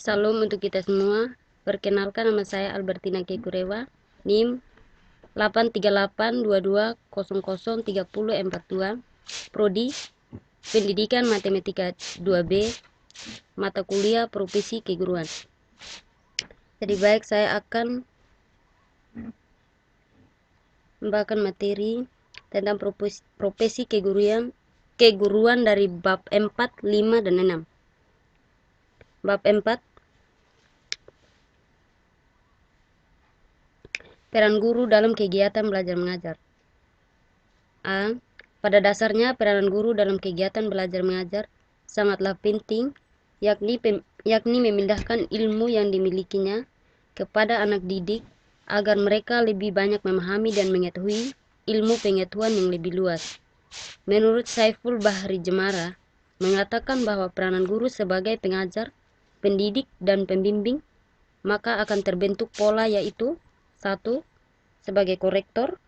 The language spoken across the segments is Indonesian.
Salam untuk kita semua. Perkenalkan, nama saya Albertina Kekurewa, NIM 83822003042, Prodi Pendidikan Matematika 2B, mata kuliah Profesi Keguruan. Jadi baik, saya akan membawakan materi tentang profesi keguruan dari bab 4, 5, dan 6. Bab 4, peran guru dalam kegiatan belajar mengajar. A. Pada dasarnya peranan guru dalam kegiatan belajar mengajar sangatlah penting, yakni memindahkan ilmu yang dimilikinya kepada anak didik agar mereka lebih banyak memahami dan mengetahui ilmu pengetahuan yang lebih luas. Menurut Saiful Bahri Jemara, mengatakan bahwa peranan guru sebagai pengajar, pendidik, dan pembimbing maka akan terbentuk pola, yaitu 1. Sebagai korektor.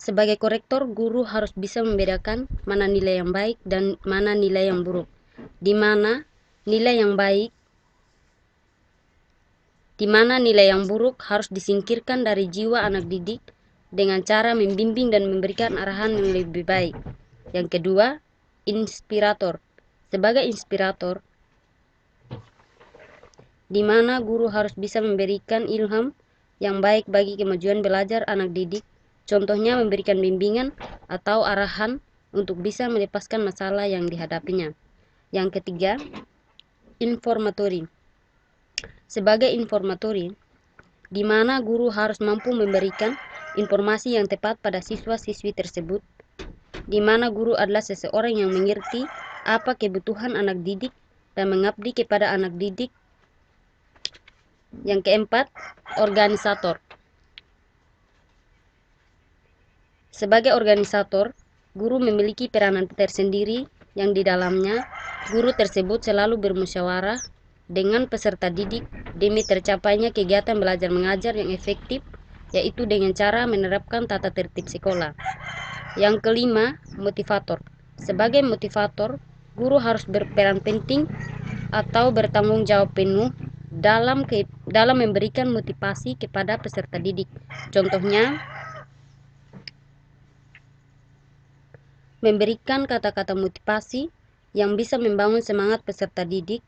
Sebagai korektor, guru harus bisa membedakan mana nilai yang baik dan mana nilai yang buruk. Di mana nilai yang buruk harus disingkirkan dari jiwa anak didik dengan cara membimbing dan memberikan arahan yang lebih baik. Yang kedua, inspirator. Sebagai inspirator, di mana guru harus bisa memberikan ilham yang baik bagi kemajuan belajar anak didik. Contohnya memberikan bimbingan atau arahan untuk bisa melepaskan masalah yang dihadapinya. Yang ketiga, informatori. Sebagai informatori, di mana guru harus mampu memberikan informasi yang tepat pada siswa-siswi tersebut, di mana guru adalah seseorang yang mengerti apa kebutuhan anak didik dan mengabdi kepada anak didik. Yang keempat, organisator. Sebagai organisator, guru memiliki peranan tersendiri yang di dalamnya guru tersebut selalu bermusyawarah dengan peserta didik demi tercapainya kegiatan belajar mengajar yang efektif, yaitu dengan cara menerapkan tata tertib sekolah. Yang kelima, motivator. Sebagai motivator, guru harus berperan penting atau bertanggung jawab penuh dalam memberikan motivasi kepada peserta didik. Contohnya, memberikan kata-kata motivasi yang bisa membangun semangat peserta didik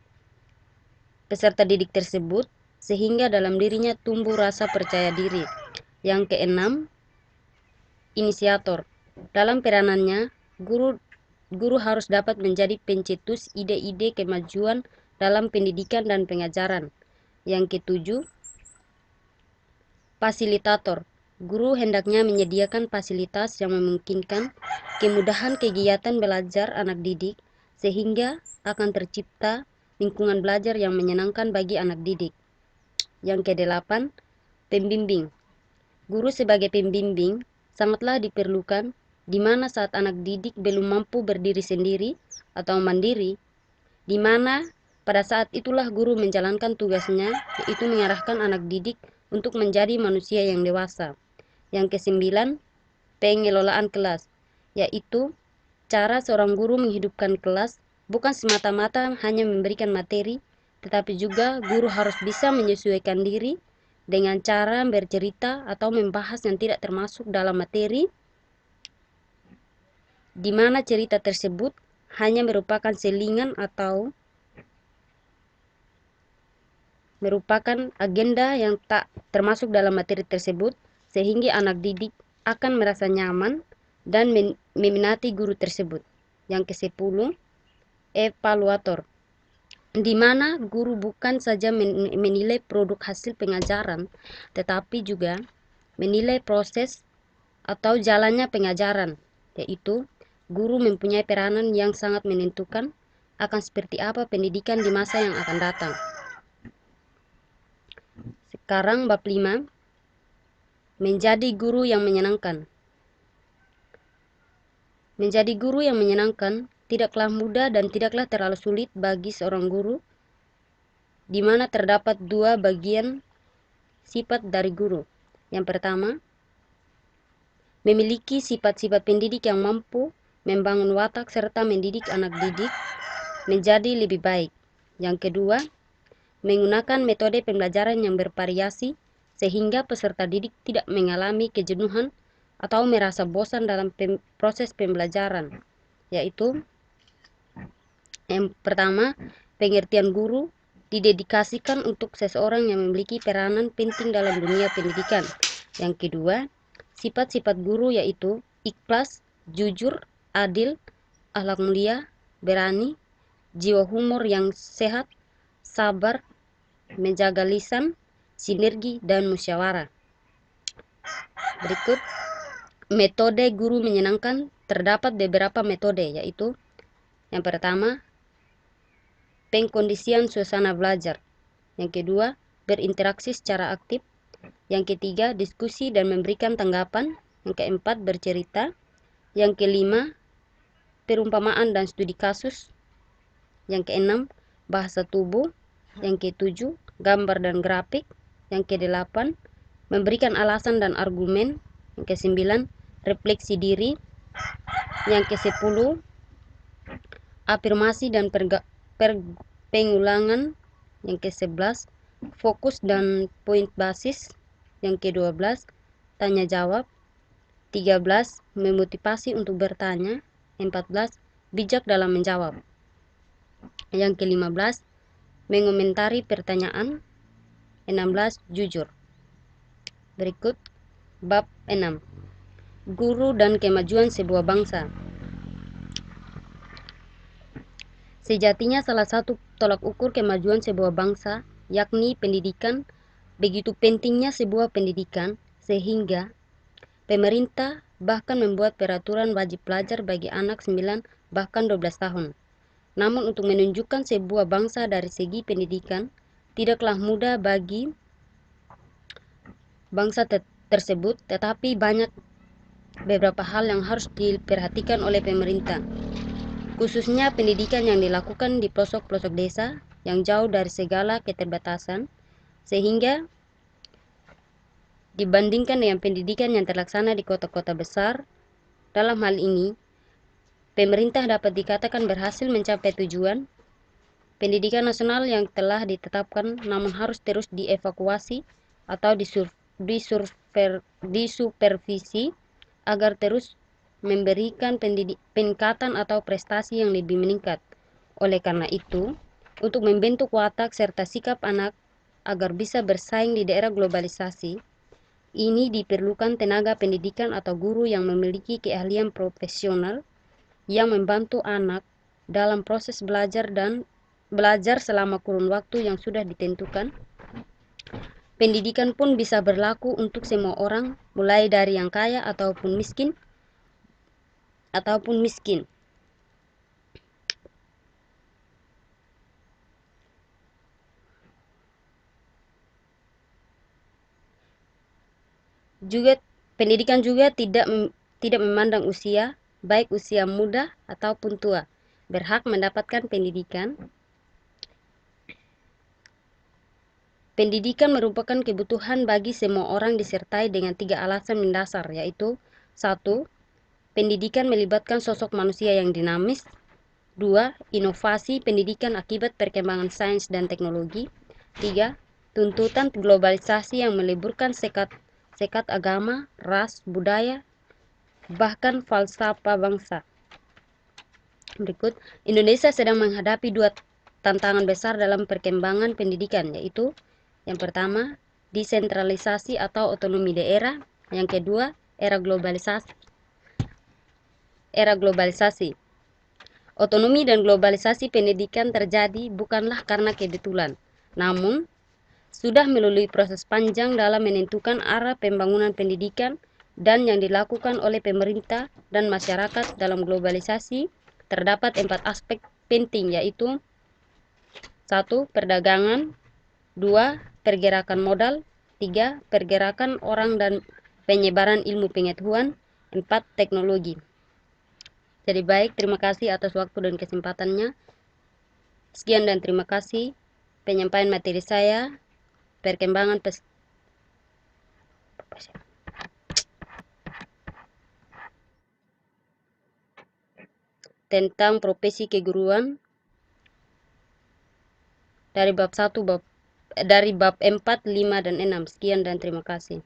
tersebut sehingga dalam dirinya tumbuh rasa percaya diri. Yang keenam, inisiator. Dalam peranannya, guru harus dapat menjadi pencetus ide-ide kemajuan dalam pendidikan dan pengajaran. Yang ketujuh, fasilitator. Guru hendaknya menyediakan fasilitas yang memungkinkan kemudahan kegiatan belajar anak didik sehingga akan tercipta lingkungan belajar yang menyenangkan bagi anak didik. Yang kedelapan, pembimbing. Guru sebagai pembimbing sangatlah diperlukan di mana saat anak didik belum mampu berdiri sendiri atau mandiri, di mana pada saat itulah guru menjalankan tugasnya, yaitu mengarahkan anak didik untuk menjadi manusia yang dewasa. Yang kesembilan, pengelolaan kelas, yaitu cara seorang guru menghidupkan kelas bukan semata-mata hanya memberikan materi, tetapi juga guru harus bisa menyesuaikan diri dengan cara bercerita atau membahas yang tidak termasuk dalam materi, di mana cerita tersebut hanya merupakan selingan atau merupakan agenda yang tak termasuk dalam materi tersebut, sehingga anak didik akan merasa nyaman dan meminati guru tersebut. Yang ke-10, evaluator, di mana guru bukan saja menilai produk hasil pengajaran, tetapi juga menilai proses atau jalannya pengajaran, yaitu guru mempunyai peranan yang sangat menentukan akan seperti apa pendidikan di masa yang akan datang. Sekarang bab 5, menjadi guru yang menyenangkan. Menjadi guru yang menyenangkan tidaklah mudah dan tidaklah terlalu sulit bagi seorang guru, di mana terdapat dua bagian sifat dari guru. Yang pertama, memiliki sifat-sifat pendidik yang mampu membangun watak serta mendidik anak didik. menjadi lebih baik. Yang kedua, menggunakan metode pembelajaran yang bervariasi sehingga peserta didik tidak mengalami kejenuhan atau merasa bosan dalam proses pembelajaran, yaitu yang pertama, pengertian guru didedikasikan untuk seseorang yang memiliki peranan penting dalam dunia pendidikan. Yang kedua, sifat-sifat guru yaitu ikhlas, jujur, adil, akhlak mulia, berani, jiwa humor yang sehat, sabar, menjaga lisan, sinergi, dan musyawarah. Berikut, metode guru menyenangkan. Terdapat beberapa metode, yaitu yang pertama, pengkondisian suasana belajar. Yang kedua, berinteraksi secara aktif. Yang ketiga, diskusi dan memberikan tanggapan. Yang keempat, bercerita. Yang kelima, perumpamaan dan studi kasus. Yang keenam, bahasa tubuh. Yang ketujuh, gambar dan grafik. Yang kedelapan, memberikan alasan dan argumen. Yang kesembilan, refleksi diri. Yang kesepuluh, afirmasi dan pengulangan. Yang ke-11, fokus dan poin basis. Yang ke-12, tanya jawab. 13, memotivasi untuk bertanya. 14, bijak dalam menjawab. Yang ke-15, mengomentari pertanyaan. 16, jujur. Berikut bab 6, guru dan kemajuan sebuah bangsa. Sejatinya salah satu tolak ukur kemajuan sebuah bangsa, yakni pendidikan. Begitu pentingnya sebuah pendidikan, sehingga pemerintah bahkan membuat peraturan wajib belajar bagi anak 9 bahkan 12 tahun. Namun untuk menunjukkan sebuah bangsa dari segi pendidikan, tidaklah mudah bagi bangsa tersebut, tetapi banyak beberapa hal yang harus diperhatikan oleh pemerintah. Khususnya pendidikan yang dilakukan di pelosok-pelosok desa yang jauh dari segala keterbatasan, sehingga dibandingkan dengan pendidikan yang terlaksana di kota-kota besar. Dalam hal ini, pemerintah dapat dikatakan berhasil mencapai tujuan pendidikan nasional yang telah ditetapkan, namun harus terus dievakuasi atau disupervisi agar terus memberikan peningkatan atau prestasi yang lebih meningkat. Oleh karena itu, untuk membentuk watak serta sikap anak agar bisa bersaing di daerah globalisasi, ini diperlukan tenaga pendidikan atau guru yang memiliki keahlian profesional yang membantu anak dalam proses belajar dan belajar selama kurun waktu yang sudah ditentukan. Pendidikan pun bisa berlaku untuk semua orang, mulai dari yang kaya ataupun miskin. Juga pendidikan juga tidak memandang usia, baik usia muda ataupun tua, berhak mendapatkan pendidikan. Pendidikan merupakan kebutuhan bagi semua orang disertai dengan 3 alasan mendasar, yaitu 1. Pendidikan melibatkan sosok manusia yang dinamis. 2. Inovasi pendidikan akibat perkembangan sains dan teknologi. 3. Tuntutan globalisasi yang meleburkan sekat agama, ras, budaya, bahkan falsafah bangsa. Berikut, Indonesia sedang menghadapi 2 tantangan besar dalam perkembangan pendidikan, yaitu yang pertama, desentralisasi atau otonomi daerah. Yang kedua, era globalisasi. Otonomi dan globalisasi pendidikan terjadi bukanlah karena kebetulan, namun sudah melalui proses panjang dalam menentukan arah pembangunan pendidikan dan yang dilakukan oleh pemerintah dan masyarakat. Dalam globalisasi terdapat 4 aspek penting, yaitu 1. Perdagangan. 2. Pergerakan modal. 3. Pergerakan orang dan penyebaran ilmu pengetahuan. 4. Teknologi. Jadi baik, terima kasih atas waktu dan kesempatannya. Sekian dan terima kasih. Penyampaian materi saya, perkembangan tentang profesi keguruan dari bab 1, dari bab 4, 5, dan 6. Sekian dan terima kasih.